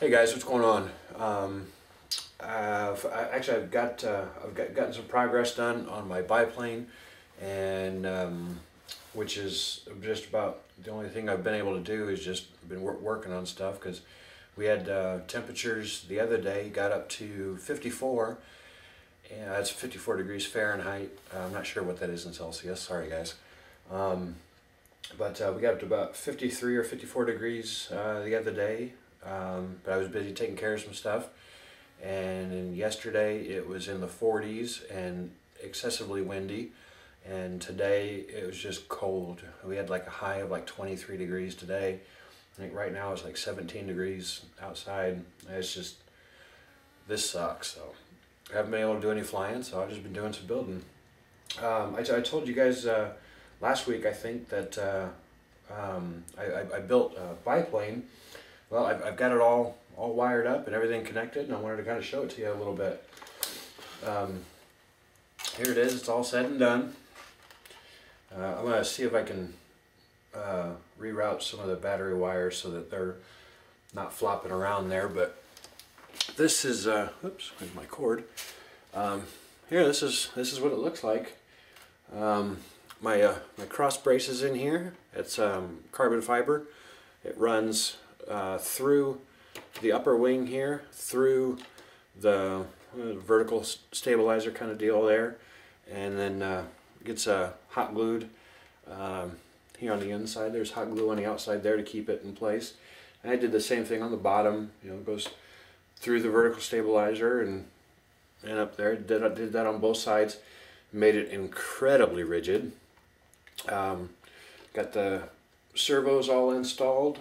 Hey guys, what's going on? I've gotten some progress done on my biplane, and which is just about the only thing I've been able to do is just been working on stuff because we had temperatures the other day got up to 54, and that's 54 degrees Fahrenheit. I'm not sure what that is in Celsius. Sorry guys. But we got up to about 53 or 54 degrees the other day. But I was busy taking care of some stuff, and then yesterday it was in the 40s and excessively windy, and today it was just cold. We had like a high of like 23 degrees today. I think right now it's like 17 degrees outside. It's just, this sucks. So I haven't been able to do any flying, so I've just been doing some building. I told you guys last week, I think, that I built a biplane. Well, I've got it all wired up and everything connected, and I wanted to kind of show it to you a little bit. Here it is. It's all said and done. I'm going to see if I can reroute some of the battery wires so that they're not flopping around there. But this is oops, where's my cord? Here, this is what it looks like. My cross brace is in here. It's carbon fiber. It runs through the upper wing here, through the vertical stabilizer kind of deal there, and then gets hot glued here on the inside. There's hot glue on the outside there to keep it in place. And I did the same thing on the bottom. You know, it goes through the vertical stabilizer and up there. Did that on both sides. Made it incredibly rigid. Got the servos all installed.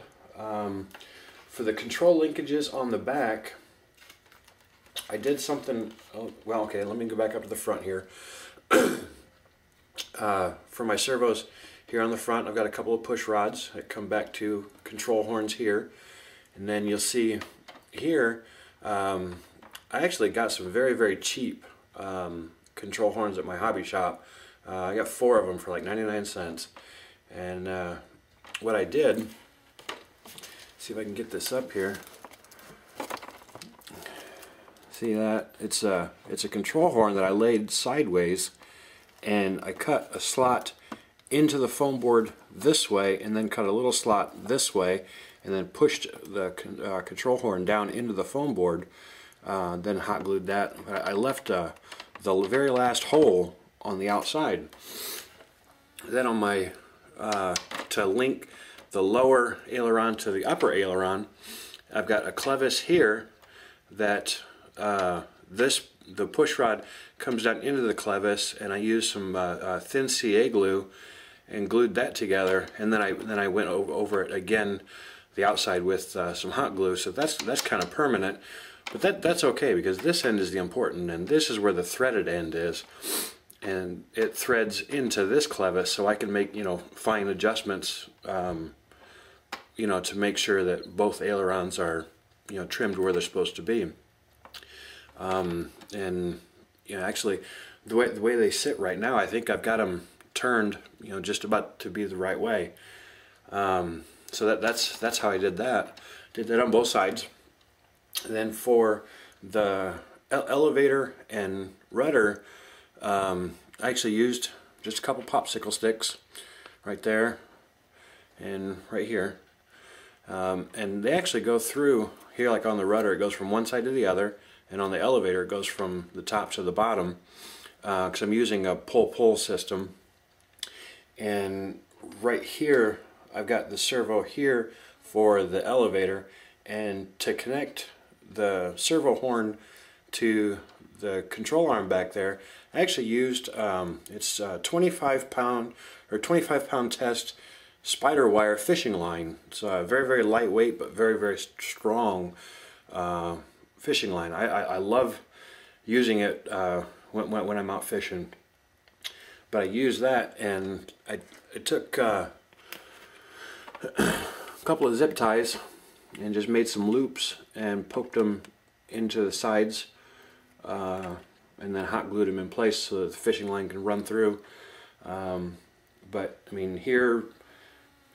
For the control linkages on the back, I did something. Oh, well, okay, let me go back up to the front here. For my servos here on the front, I've got a couple of push rods that come back to control horns here, and then you'll see here I actually got some very cheap control horns at my hobby shop. I got 4 of them for like 99 cents, and what I did, see if I can get this up here. See that? It's a control horn that I laid sideways, and I cut a slot into the foam board this way, and then cut a little slot this way, and then pushed the control horn down into the foam board. Then hot glued that. I left the very last hole on the outside. Then on my to link the lower aileron to the upper aileron, I've got a clevis here that the push rod comes down into the clevis, and I used some thin CA glue and glued that together, and then I went over it again, the outside, with some hot glue. So that's kind of permanent, but that's okay, because this end is the important, and this is where the threaded end is, and it threads into this clevis, so I can make, you know, fine adjustments, you know, to make sure that both ailerons are, you know, trimmed where they're supposed to be. And you know, actually, the way they sit right now, I think I've got them turned, you know, just about to be the right way. So that's how I did that. Did that on both sides. And then for the elevator and rudder, I actually used just a couple popsicle sticks right there and right here. And they actually go through here, like on the rudder, it goes from one side to the other, and on the elevator it goes from the top to the bottom, because I'm using a pull-pull system. And right here I've got the servo here for the elevator, and to connect the servo horn to the control arm back there, I actually used it's 25 pound test spider wire fishing line. It's very lightweight but very strong fishing line. I love using it when I'm out fishing. But I used that, and I took a couple of zip ties and just made some loops and poked them into the sides, and then hot glued them in place so that the fishing line can run through. But I mean, here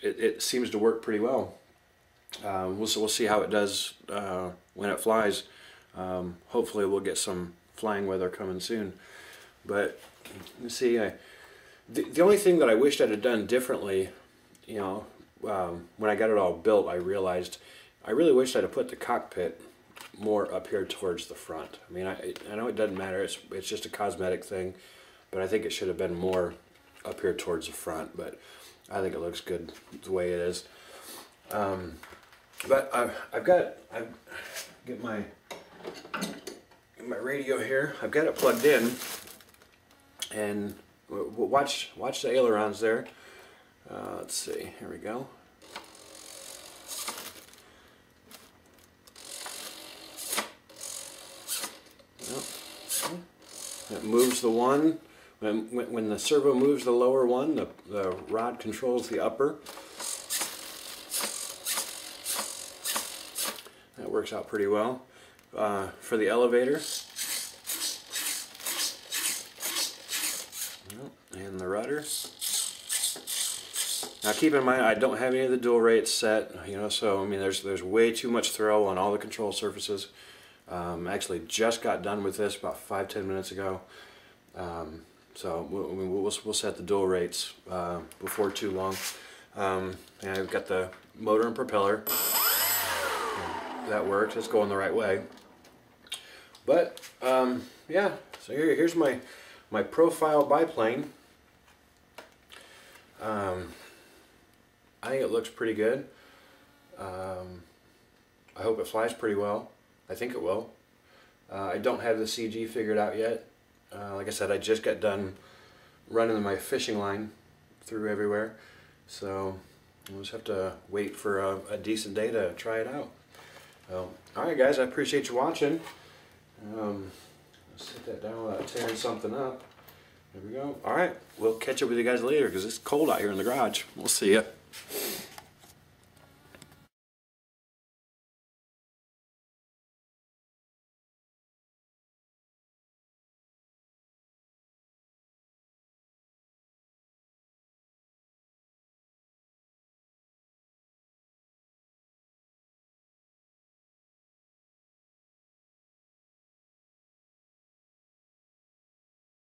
it seems to work pretty well. we'll see how it does when it flies. Hopefully we'll get some flying weather coming soon. But let's see, the only thing that I wished I'd have done differently, you know, when I got it all built, I realized I really wished I'd have put the cockpit more up here towards the front. I mean, I know it doesn't matter, it's just a cosmetic thing, but I think it should have been more up here towards the front, but I think it looks good the way it is. But I've got my radio here. I've got it plugged in, and watch the ailerons there. Let's see. Here we go. It moves the one. When the servo moves the lower one, the rod controls the upper. That works out pretty well. For the elevator and the rudder. Now keep in mind, I don't have any of the dual rates set, you know, so I mean there's way too much throw on all the control surfaces. Actually just got done with this about 5-10 minutes ago. So we'll set the dual rates before too long. And I've got the motor and propeller. That works. It's going the right way. But yeah, so here's my profile biplane. I think it looks pretty good. I hope it flies pretty well. I think it will. I don't have the CG figured out yet. Like I said, I just got done running my fishing line through everywhere, so we'll just have to wait for a decent day to try it out. So, alright guys, I appreciate you watching. Let's set that down without tearing something up. There we go. Alright, we'll catch up with you guys later because it's cold out here in the garage. We'll see ya.